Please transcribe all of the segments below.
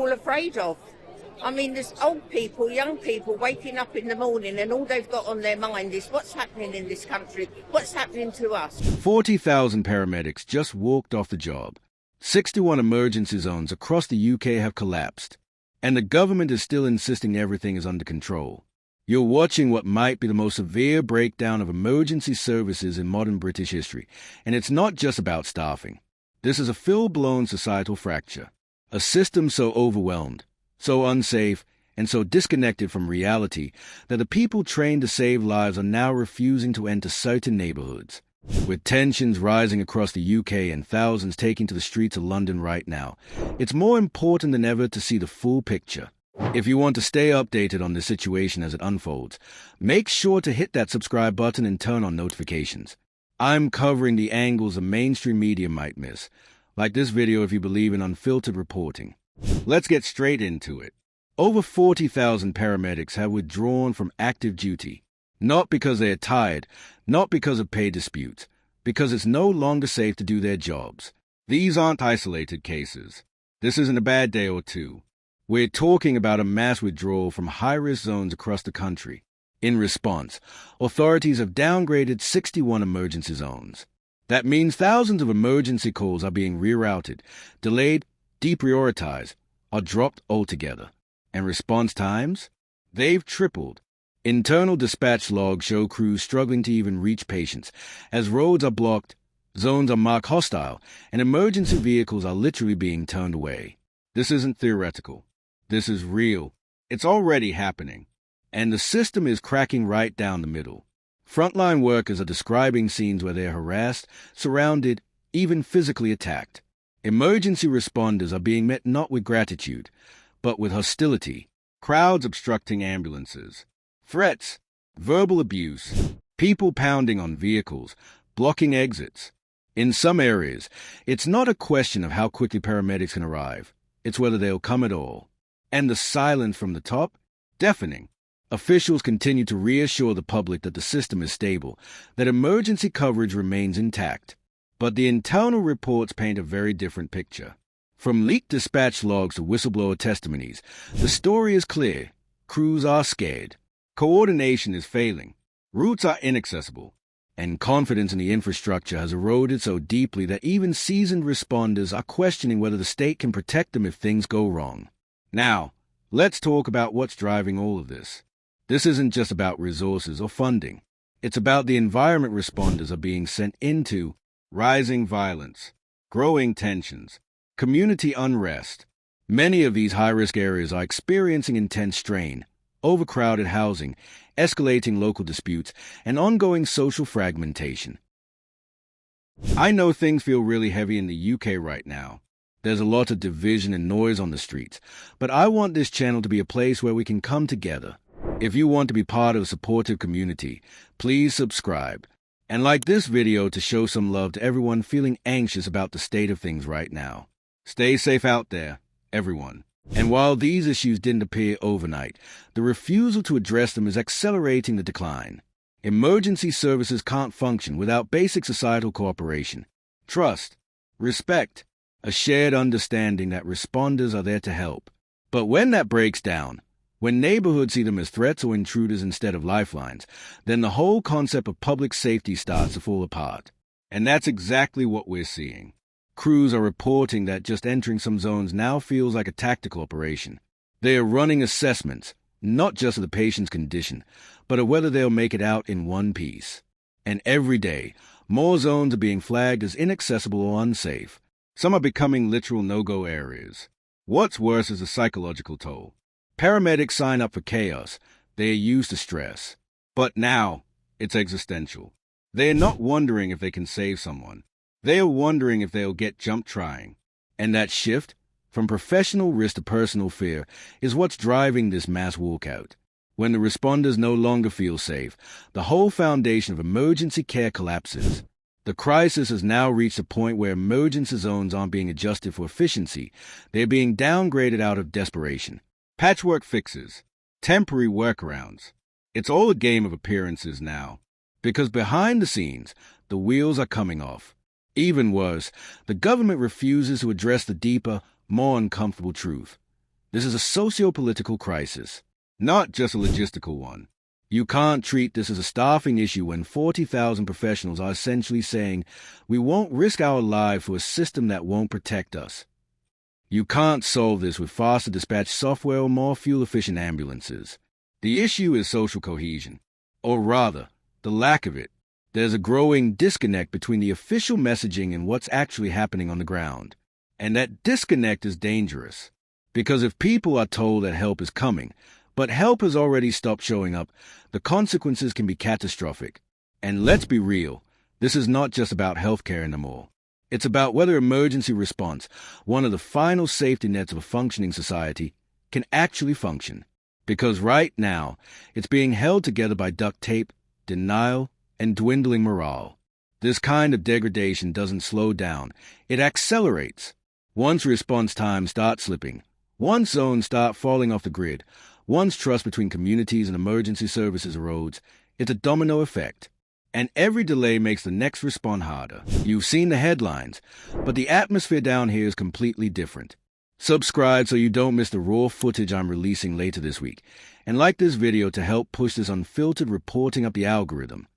all afraid of. I mean, there's old people, young people waking up in the morning and all they've got on their mind is what's happening in this country, what's happening to us. 40,000 paramedics just walked off the job. 61 emergency zones across the UK have collapsed, and the government is still insisting everything is under control. You're watching what might be the most severe breakdown of emergency services in modern British history, and it's not just about staffing. This is a full-blown societal fracture, a system so overwhelmed, so unsafe, and so disconnected from reality that the people trained to save lives are now refusing to enter certain neighborhoods. With tensions rising across the UK and thousands taking to the streets of London right now, it's more important than ever to see the full picture. If you want to stay updated on the situation as it unfolds, make sure to hit that subscribe button and turn on notifications. I'm covering the angles the mainstream media might miss, like this video if you believe in unfiltered reporting. Let's get straight into it. Over 40,000 paramedics have withdrawn from active duty. Not because they are tired, not because of pay disputes, because it's no longer safe to do their jobs. These aren't isolated cases. This isn't a bad day or two. We're talking about a mass withdrawal from high-risk zones across the country. In response, authorities have downgraded 61 emergency zones. That means thousands of emergency calls are being rerouted, delayed, deprioritized, or dropped altogether. And response times? They've tripled. Internal dispatch logs show crews struggling to even reach patients, as roads are blocked, zones are marked hostile, and emergency vehicles are literally being turned away. This isn't theoretical. This is real. It's already happening. And the system is cracking right down the middle. Frontline workers are describing scenes where they're harassed, surrounded, even physically attacked. Emergency responders are being met not with gratitude, but with hostility. Crowds obstructing ambulances. Threats, verbal abuse, people pounding on vehicles, blocking exits. In some areas, it's not a question of how quickly paramedics can arrive. It's whether they'll come at all. And the silence from the top? Deafening. Officials continue to reassure the public that the system is stable, that emergency coverage remains intact. But the internal reports paint a very different picture. From leaked dispatch logs to whistleblower testimonies, the story is clear. Crews are scared. Coordination is failing, routes are inaccessible, and confidence in the infrastructure has eroded so deeply that even seasoned responders are questioning whether the state can protect them if things go wrong. Now, let's talk about what's driving all of this. This isn't just about resources or funding. It's about the environment responders are being sent into: rising violence, growing tensions, community unrest. Many of these high-risk areas are experiencing intense strain, overcrowded housing, escalating local disputes, and ongoing social fragmentation. I know things feel really heavy in the UK right now. There's a lot of division and noise on the streets, but I want this channel to be a place where we can come together. If you want to be part of a supportive community, please subscribe and like this video to show some love to everyone feeling anxious about the state of things right now. Stay safe out there, everyone. And while these issues didn't appear overnight, the refusal to address them is accelerating the decline. Emergency services can't function without basic societal cooperation, trust, respect, a shared understanding that responders are there to help. But when that breaks down, when neighborhoods see them as threats or intruders instead of lifelines, then the whole concept of public safety starts to fall apart. And that's exactly what we're seeing. Crews are reporting that just entering some zones now feels like a tactical operation. They are running assessments, not just of the patient's condition, but of whether they'll make it out in one piece. And every day, more zones are being flagged as inaccessible or unsafe. Some are becoming literal no-go areas. What's worse is the psychological toll. Paramedics sign up for chaos. They are used to stress. But now, it's existential. They are not wondering if they can save someone. They are wondering if they'll get jumped trying. And that shift, from professional risk to personal fear, is what's driving this mass walkout. When the responders no longer feel safe, the whole foundation of emergency care collapses. The crisis has now reached a point where emergency zones aren't being adjusted for efficiency. They're being downgraded out of desperation. Patchwork fixes, temporary workarounds. It's all a game of appearances now. Because behind the scenes, the wheels are coming off. Even worse, the government refuses to address the deeper, more uncomfortable truth. This is a socio-political crisis, not just a logistical one. You can't treat this as a staffing issue when 40,000 professionals are essentially saying, we won't risk our lives for a system that won't protect us. You can't solve this with faster dispatch software or more fuel-efficient ambulances. The issue is social cohesion, or rather, the lack of it. There's a growing disconnect between the official messaging and what's actually happening on the ground. And that disconnect is dangerous, because if people are told that help is coming, but help has already stopped showing up, the consequences can be catastrophic. And let's be real, this is not just about healthcare anymore. It's about whether emergency response, one of the final safety nets of a functioning society, can actually function. Because right now, it's being held together by duct tape, denial, and dwindling morale. This kind of degradation doesn't slow down, it accelerates. Once response times start slipping, once zones start falling off the grid, once trust between communities and emergency services erodes, it's a domino effect. And every delay makes the next response harder. You've seen the headlines, but the atmosphere down here is completely different. Subscribe so you don't miss the raw footage I'm releasing later this week, and like this video to help push this unfiltered reporting up the algorithm.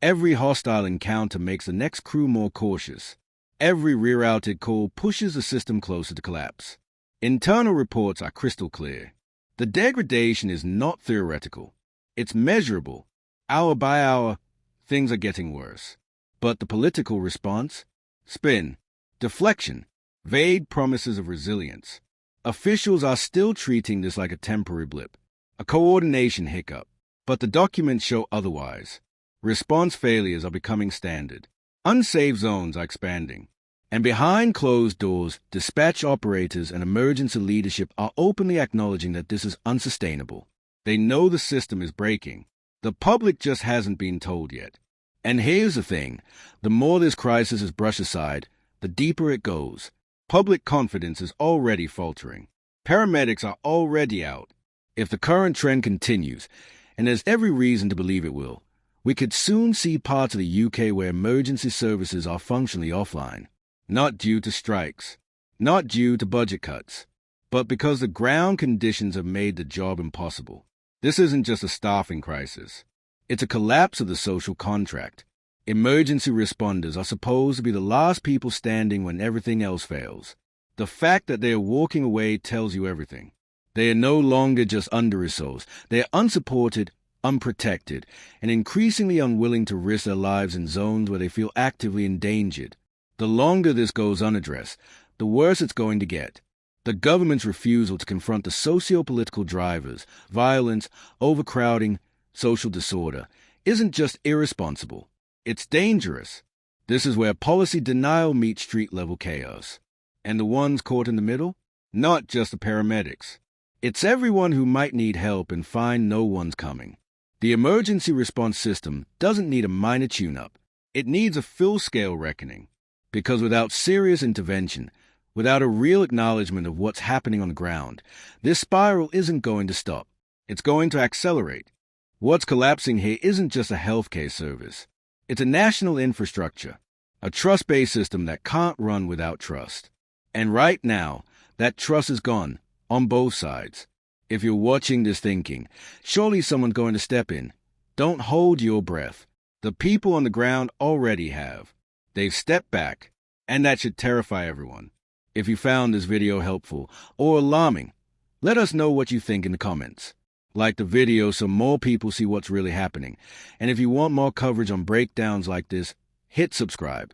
Every hostile encounter makes the next crew more cautious. Every rerouted call pushes the system closer to collapse. Internal reports are crystal clear. The degradation is not theoretical. It's measurable. Hour by hour, things are getting worse. But the political response? Spin, deflection, vague promises of resilience. Officials are still treating this like a temporary blip, a coordination hiccup. But the documents show otherwise. Response failures are becoming standard. Unsafe zones are expanding. And behind closed doors, dispatch operators and emergency leadership are openly acknowledging that this is unsustainable. They know the system is breaking. The public just hasn't been told yet. And here's the thing. The more this crisis is brushed aside, the deeper it goes. Public confidence is already faltering. Paramedics are already out. If the current trend continues, and there's every reason to believe it will, we could soon see parts of the UK where emergency services are functionally offline. Not due to strikes, not due to budget cuts, but because the ground conditions have made the job impossible. This isn't just a staffing crisis. It's a collapse of the social contract. Emergency responders are supposed to be the last people standing when everything else fails. The fact that they are walking away tells you everything. They are no longer just under-resourced. They are unsupported, unprotected, and increasingly unwilling to risk their lives in zones where they feel actively endangered. The longer this goes unaddressed, the worse it's going to get. The government's refusal to confront the socio-political drivers, violence, overcrowding, social disorder, isn't just irresponsible. It's dangerous. This is where policy denial meets street-level chaos. And the ones caught in the middle? Not just the paramedics. It's everyone who might need help and find no one's coming. The emergency response system doesn't need a minor tune-up. It needs a full-scale reckoning. Because without serious intervention, without a real acknowledgement of what's happening on the ground, this spiral isn't going to stop. It's going to accelerate. What's collapsing here isn't just a healthcare service. It's a national infrastructure, a trust-based system that can't run without trust. And right now, that trust is gone, on both sides. If you're watching this thinking, surely someone's going to step in. Don't hold your breath. The people on the ground already have. They've stepped back, and that should terrify everyone. If you found this video helpful or alarming, let us know what you think in the comments. Like the video so more people see what's really happening. And if you want more coverage on breakdowns like this, hit subscribe.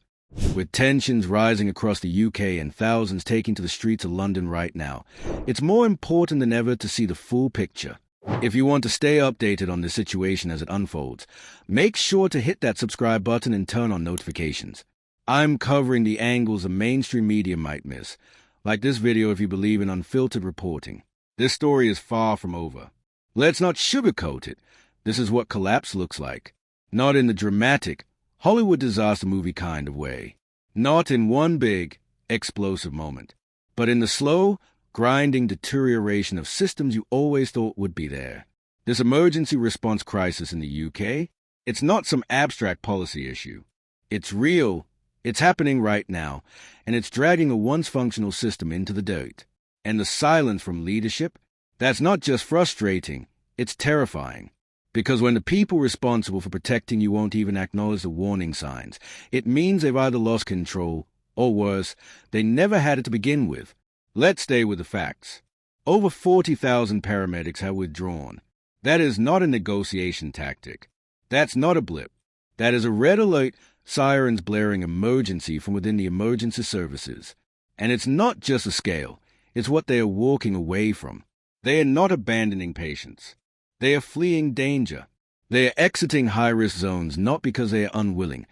With tensions rising across the UK and thousands taking to the streets of London right now, it's more important than ever to see the full picture. If you want to stay updated on the situation as it unfolds, make sure to hit that subscribe button and turn on notifications. I'm covering the angles the mainstream media might miss, like this video if you believe in unfiltered reporting. This story is far from over. Let's not sugarcoat it. This is what collapse looks like. Not in the dramatic, Hollywood disaster movie kind of way. Not in one big, explosive moment. But in the slow, grinding deterioration of systems you always thought would be there. This emergency response crisis in the UK, it's not some abstract policy issue. It's real. It's happening right now, and it's dragging a once functional system into the dirt. And the silence from leadership? That's not just frustrating, it's terrifying. Because when the people responsible for protecting you won't even acknowledge the warning signs, it means they've either lost control, or worse, they never had it to begin with. Let's stay with the facts. Over 40,000 paramedics have withdrawn. That is not a negotiation tactic. That's not a blip. That is a red alert, sirens blaring emergency from within the emergency services. And it's not just a scale, it's what they are walking away from. They are not abandoning patients. They are fleeing danger. They are exiting high-risk zones not because they are unwilling,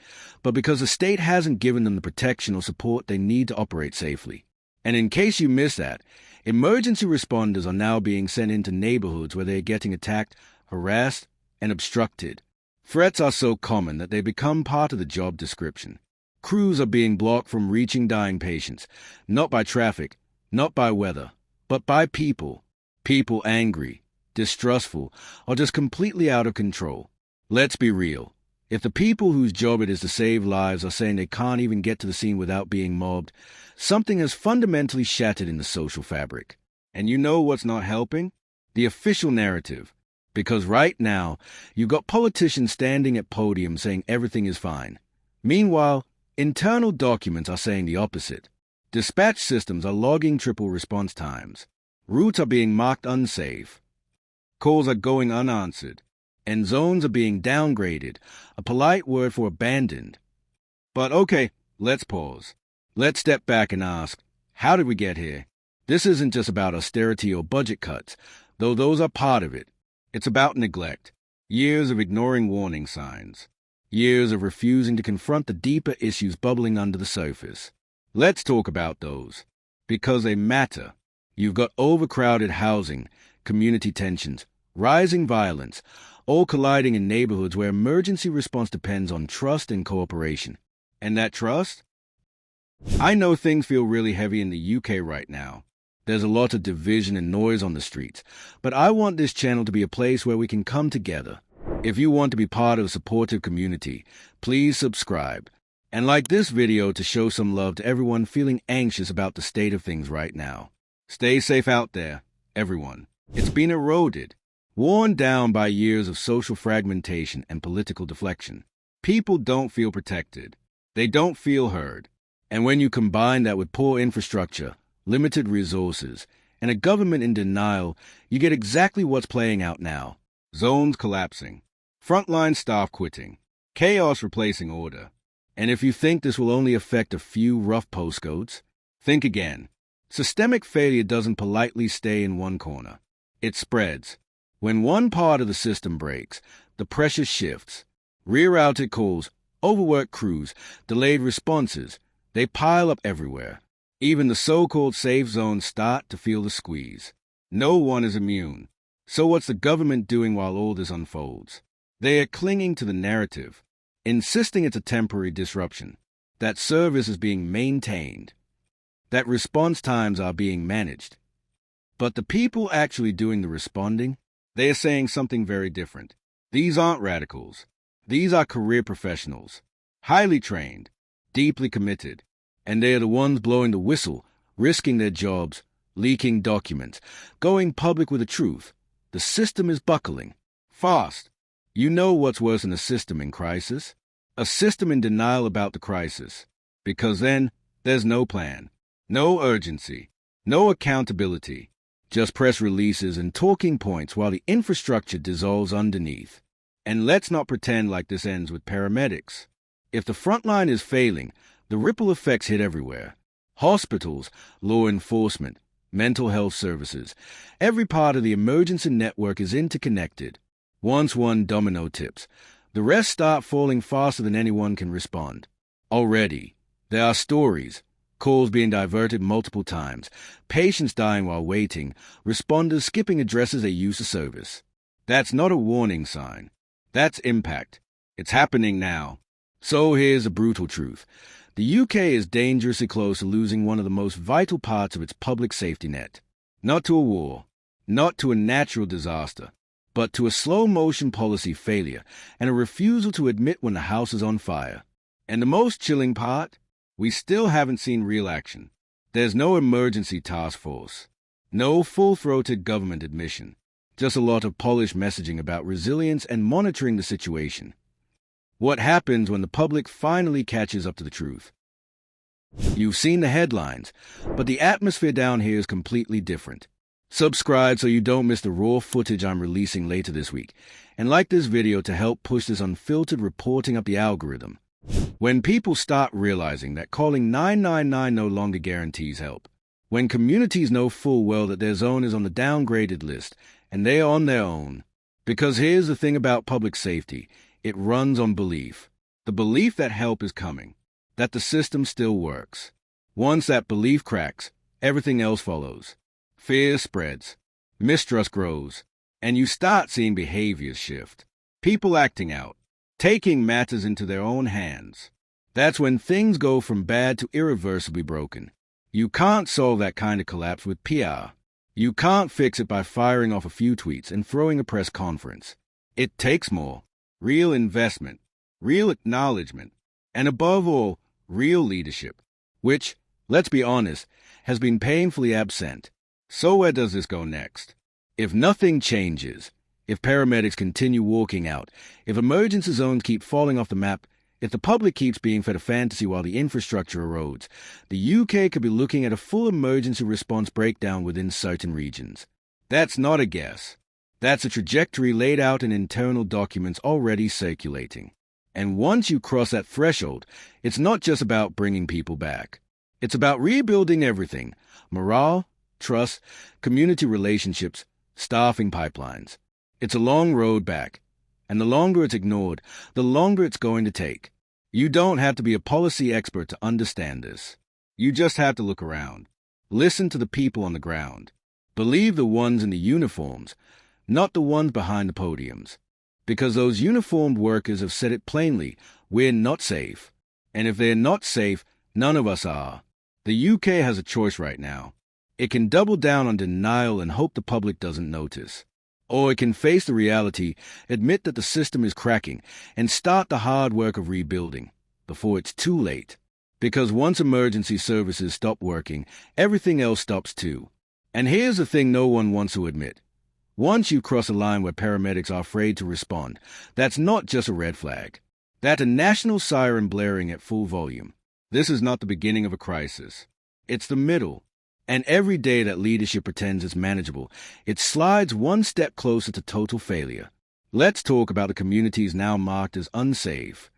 but because the state hasn't given them the protection or support they need to operate safely. And in case you missed that, emergency responders are now being sent into neighborhoods where they are getting attacked, harassed, and obstructed. Threats are so common that they become part of the job description. Crews are being blocked from reaching dying patients, not by traffic, not by weather, but by people. People angry, distrustful, or just completely out of control. Let's be real. If the people whose job it is to save lives are saying they can't even get to the scene without being mobbed, something has fundamentally shattered in the social fabric. And you know what's not helping? The official narrative. Because right now, you've got politicians standing at podiums saying everything is fine. Meanwhile, internal documents are saying the opposite. Dispatch systems are logging triple response times. Routes are being marked unsafe. Calls are going unanswered. And zones are being downgraded, a polite word for abandoned. But okay, let's pause. Let's step back and ask, how did we get here? This isn't just about austerity or budget cuts, though those are part of it. It's about neglect, years of ignoring warning signs, years of refusing to confront the deeper issues bubbling under the surface. Let's talk about those, because they matter. You've got overcrowded housing, community tensions, rising violence, all colliding in neighborhoods where emergency response depends on trust and cooperation. And that trust? I know things feel really heavy in the UK right now. There's a lot of division and noise on the streets, but I want this channel to be a place where we can come together. If you want to be part of a supportive community, please subscribe. And like this video to show some love to everyone feeling anxious about the state of things right now. Stay safe out there, everyone. It's been eroded, worn down by years of social fragmentation and political deflection. People don't feel protected. They don't feel heard. And when you combine that with poor infrastructure, limited resources, and a government in denial, you get exactly what's playing out now. Zones collapsing, frontline staff quitting, chaos replacing order. And if you think this will only affect a few rough postcodes, think again. Systemic failure doesn't politely stay in one corner. It spreads. When one part of the system breaks, the pressure shifts. Rerouted calls, overworked crews, delayed responses, they pile up everywhere. Even the so-called safe zones start to feel the squeeze. No one is immune. So what's the government doing while all this unfolds? They are clinging to the narrative, insisting it's a temporary disruption, that service is being maintained, that response times are being managed. But the people actually doing the responding, they are saying something very different. These aren't radicals. These are career professionals, highly trained, deeply committed. And they are the ones blowing the whistle, risking their jobs, leaking documents, going public with the truth. The system is buckling. Fast. You know what's worse than a system in crisis? A system in denial about the crisis. Because then, there's no plan, no urgency, no accountability. Just press releases and talking points while the infrastructure dissolves underneath. And let's not pretend like this ends with paramedics. If the front line is failing, the ripple effects hit everywhere. Hospitals, law enforcement, mental health services. Every part of the emergency network is interconnected. Once one domino tips, the rest start falling faster than anyone can respond. Already, there are stories, calls being diverted multiple times, patients dying while waiting, responders skipping addresses they use to service. That's not a warning sign. That's impact. It's happening now. So here's the brutal truth. The UK is dangerously close to losing one of the most vital parts of its public safety net. Not to a war, not to a natural disaster, but to a slow-motion policy failure and a refusal to admit when the house is on fire. And the most chilling part? We still haven't seen real action. There's no emergency task force, No full-throated government admission, just a lot of polished messaging about resilience and monitoring the situation. What happens when the public finally catches up to the truth? You've seen the headlines, but the atmosphere down here is completely different. Subscribe so you don't miss the raw footage I'm releasing later this week, and like this video to help push this unfiltered reporting up the algorithm. When people start realizing that calling 999 no longer guarantees help, when communities know full well that their zone is on the downgraded list, and they are on their own. Because here's the thing about public safety, it runs on belief. The belief that help is coming, that the system still works. Once that belief cracks, everything else follows. Fear spreads, mistrust grows, and you start seeing behaviors shift. People acting out, taking matters into their own hands. That's when things go from bad to irreversibly broken. You can't solve that kind of collapse with PR. You can't fix it by firing off a few tweets and throwing a press conference. It takes more. Real investment, real acknowledgement, and above all, real leadership, which, let's be honest, has been painfully absent. So where does this go next? If nothing changes, if paramedics continue walking out, if emergency zones keep falling off the map, if the public keeps being fed a fantasy while the infrastructure erodes, the UK could be looking at a full emergency response breakdown within certain regions. That's not a guess. That's a trajectory laid out in internal documents already circulating. And once you cross that threshold, it's not just about bringing people back. It's about rebuilding everything: morale, trust, community relationships, staffing pipelines. It's a long road back. And the longer it's ignored, the longer it's going to take. You don't have to be a policy expert to understand this. You just have to look around. Listen to the people on the ground. Believe the ones in the uniforms, not the ones behind the podiums. Because those uniformed workers have said it plainly, we're not safe. And if they're not safe, none of us are. The UK has a choice right now. It can double down on denial and hope the public doesn't notice. Or it can face the reality, admit that the system is cracking, and start the hard work of rebuilding before it's too late. Because once emergency services stop working, everything else stops too. And here's the thing no one wants to admit. Once you cross a line where paramedics are afraid to respond, that's not just a red flag. That's a national siren blaring at full volume. This is not the beginning of a crisis. It's the middle. And every day that leadership pretends it's manageable, it slides one step closer to total failure. Let's talk about the communities now marked as unsafe.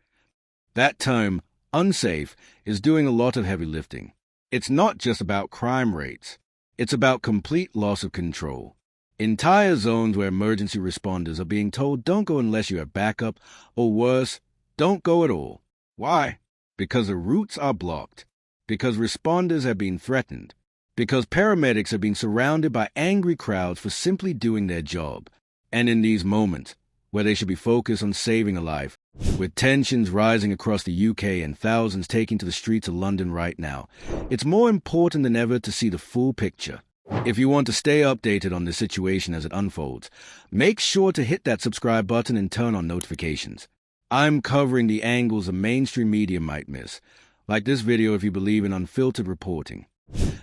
That term, unsafe, is doing a lot of heavy lifting. It's not just about crime rates. It's about complete loss of control. Entire zones where emergency responders are being told don't go unless you have backup, or worse, don't go at all. Why? Because the routes are blocked. Because responders have been threatened. Because paramedics have been surrounded by angry crowds for simply doing their job. And in these moments, where they should be focused on saving a life, with tensions rising across the UK and thousands taking to the streets of London right now, it's more important than ever to see the full picture. If you want to stay updated on the situation as it unfolds, make sure to hit that subscribe button and turn on notifications. I'm covering the angles the mainstream media might miss, like this video if you believe in unfiltered reporting.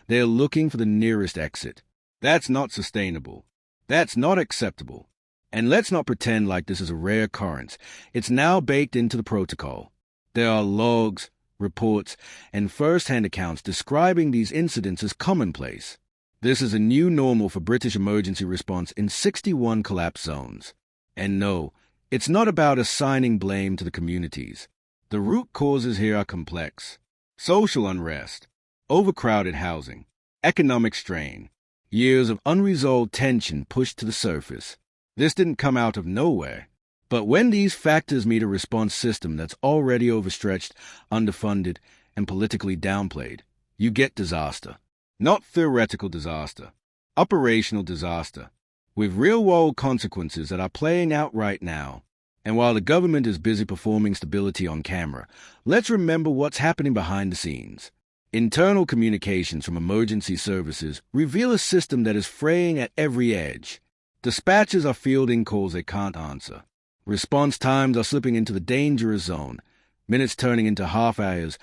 They're looking for the nearest exit. That's not sustainable. That's not acceptable. And let's not pretend like this is a rare occurrence. It's now baked into the protocol. There are logs, reports, and first-hand accounts describing these incidents as commonplace. This is a new normal for British emergency response in 61 collapse zones. And no, it's not about assigning blame to the communities. The root causes here are complex. Social unrest, overcrowded housing, economic strain, years of unresolved tension pushed to the surface. This didn't come out of nowhere. But when these factors meet a response system that's already overstretched, underfunded, and politically downplayed, you get disaster. Not theoretical disaster, operational disaster, with real-world consequences that are playing out right now. And while the government is busy performing stability on camera, let's remember what's happening behind the scenes. Internal communications from emergency services reveal a system that is fraying at every edge. Dispatchers are fielding calls they can't answer. Response times are slipping into the dangerous zone, minutes turning into half hours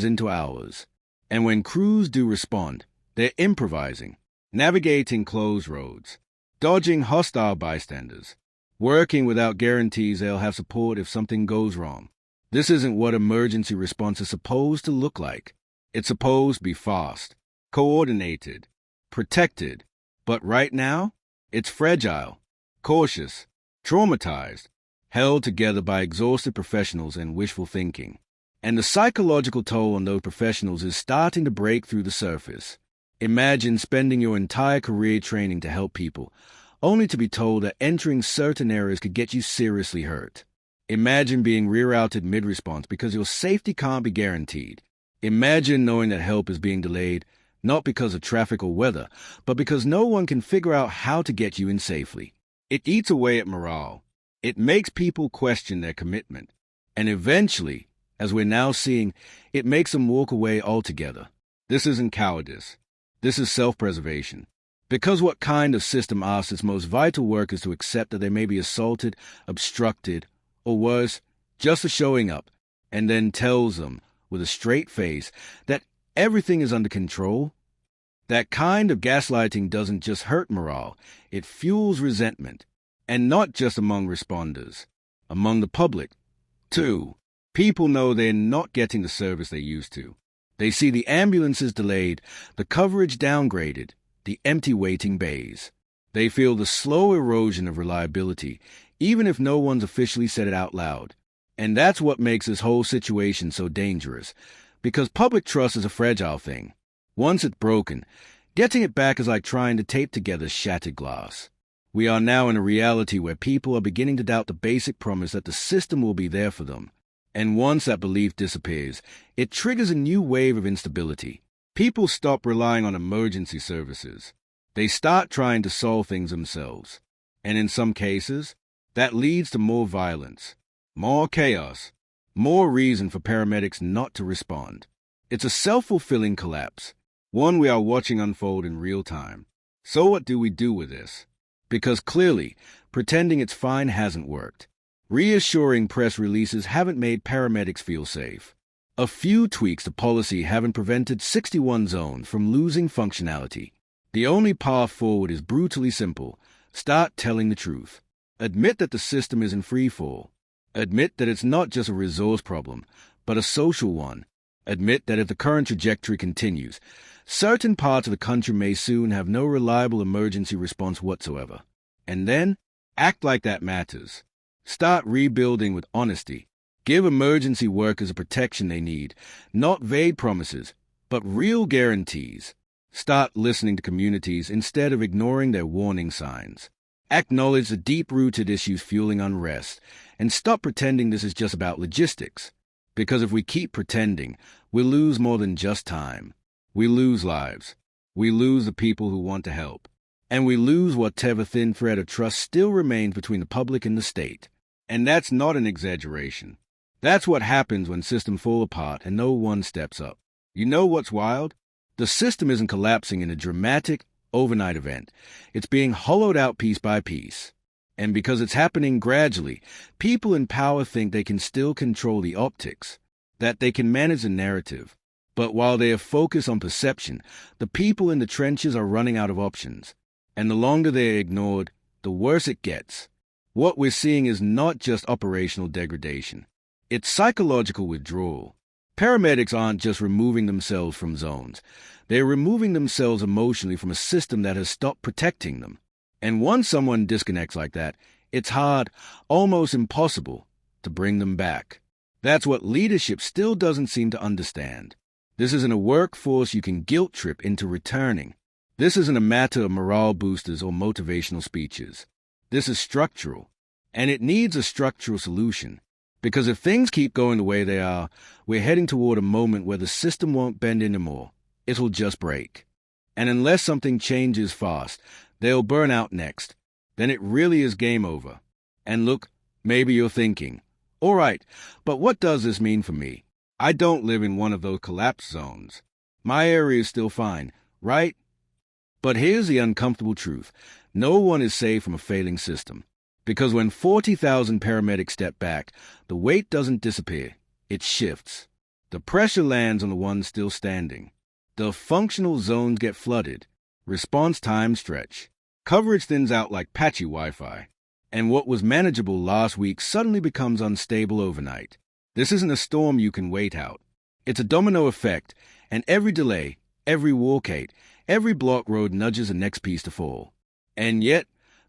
into hours. And when crews do respond, they're improvising, navigating closed roads, dodging hostile bystanders, working without guarantees they'll have support if something goes wrong. This isn't what emergency response is supposed to look like. It's supposed to be fast, coordinated, protected. But right now, it's fragile, cautious, traumatized, held together by exhausted professionals and wishful thinking. And the psychological toll on those professionals is starting to break through the surface. Imagine spending your entire career training to help people, only to be told that entering certain areas could get you seriously hurt. Imagine being rerouted mid-response because your safety can't be guaranteed. Imagine knowing that help is being delayed, not because of traffic or weather, but because no one can figure out how to get you in safely. It eats away at morale. It makes people question their commitment. And eventually, as we're now seeing, it makes them walk away altogether. This isn't cowardice. This is self-preservation. Because what kind of system asks its most vital workers to accept that they may be assaulted, obstructed, or worse, just for showing up, and then tells them, with a straight face, that everything is under control? That kind of gaslighting doesn't just hurt morale, it fuels resentment. And not just among responders, among the public, too. People know they're not getting the service they used to. They see the ambulances delayed, the coverage downgraded, the empty waiting bays. They feel the slow erosion of reliability, even if no one's officially said it out loud. And that's what makes this whole situation so dangerous, because public trust is a fragile thing. Once it's broken, getting it back is like trying to tape together shattered glass. We are now in a reality where people are beginning to doubt the basic promise that the system will be there for them. And once that belief disappears, it triggers a new wave of instability. People stop relying on emergency services. They start trying to solve things themselves. And in some cases, that leads to more violence, more chaos, more reason for paramedics not to respond. It's a self-fulfilling collapse, one we are watching unfold in real time. So what do we do with this? Because clearly, pretending it's fine hasn't worked. Reassuring press releases haven't made paramedics feel safe. A few tweaks to policy haven't prevented 61 zones from losing functionality. The only path forward is brutally simple. Start telling the truth. Admit that the system is in free fall. Admit that it's not just a resource problem, but a social one. Admit that if the current trajectory continues, certain parts of the country may soon have no reliable emergency response whatsoever. And then, act like that matters. Start rebuilding with honesty. Give emergency workers the protection they need, not vague promises, but real guarantees. Start listening to communities instead of ignoring their warning signs. Acknowledge the deep-rooted issues fueling unrest, and stop pretending this is just about logistics. Because if we keep pretending, we'll lose more than just time. We lose lives. We lose the people who want to help. And we lose whatever thin thread of trust still remains between the public and the state. And that's not an exaggeration. That's what happens when systems fall apart and no one steps up. You know what's wild? The system isn't collapsing in a dramatic, overnight event. It's being hollowed out piece by piece. And because it's happening gradually, people in power think they can still control the optics, that they can manage the narrative. But while they are focused on perception, the people in the trenches are running out of options. And the longer they are ignored, the worse it gets. What we're seeing is not just operational degradation. It's psychological withdrawal. Paramedics aren't just removing themselves from zones. They're removing themselves emotionally from a system that has stopped protecting them. And once someone disconnects like that, it's hard, almost impossible, to bring them back. That's what leadership still doesn't seem to understand. This isn't a workforce you can guilt trip into returning. This isn't a matter of morale boosters or motivational speeches. This is structural, and it needs a structural solution. Because if things keep going the way they are, we're heading toward a moment where the system won't bend anymore. It'll just break. And unless something changes fast, they'll burn out next. Then it really is game over. And look, maybe you're thinking, all right, but what does this mean for me? I don't live in one of those collapse zones. My area is still fine, right? But here's the uncomfortable truth. No one is safe from a failing system. Because when 40,000 paramedics step back, the weight doesn't disappear. It shifts. The pressure lands on the ones still standing. The functional zones get flooded. Response time stretch. Coverage thins out like patchy Wi-Fi. And what was manageable last week suddenly becomes unstable overnight. This isn't a storm you can wait out. It's a domino effect, and every delay, every walkade, every block road nudges the next piece to fall. And yet,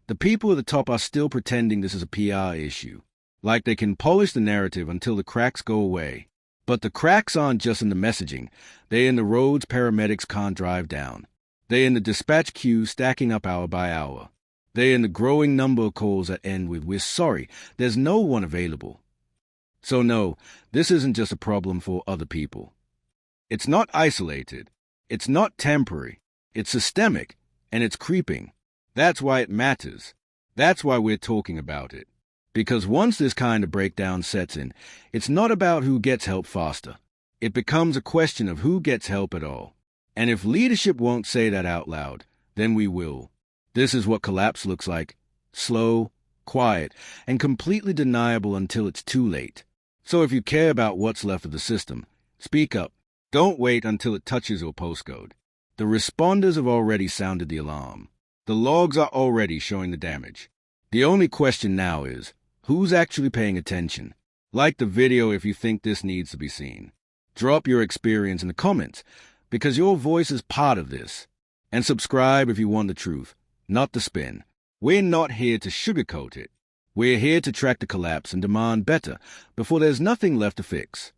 the people at the top are still pretending this is a PR issue. Like they can polish the narrative until the cracks go away. But the cracks aren't just in the messaging. They're in the roads paramedics can't drive down. They're in the dispatch queues stacking up hour by hour. They're in the growing number of calls that end with, "We're sorry, there's no one available." So no, this isn't just a problem for other people. It's not isolated. It's not temporary. It's systemic, and it's creeping. That's why it matters. That's why we're talking about it. Because once this kind of breakdown sets in, it's not about who gets help faster. It becomes a question of who gets help at all. And if leadership won't say that out loud, then we will. This is what collapse looks like. Slow, quiet, and completely deniable until it's too late. So if you care about what's left of the system, speak up. Don't wait until it touches your postcode. The responders have already sounded the alarm. The logs are already showing the damage. The only question now is, who's actually paying attention? Like the video if you think this needs to be seen. Drop your experience in the comments, because your voice is part of this. And subscribe if you want the truth, not the spin. We're not here to sugarcoat it. We're here to track the collapse and demand better before there's nothing left to fix.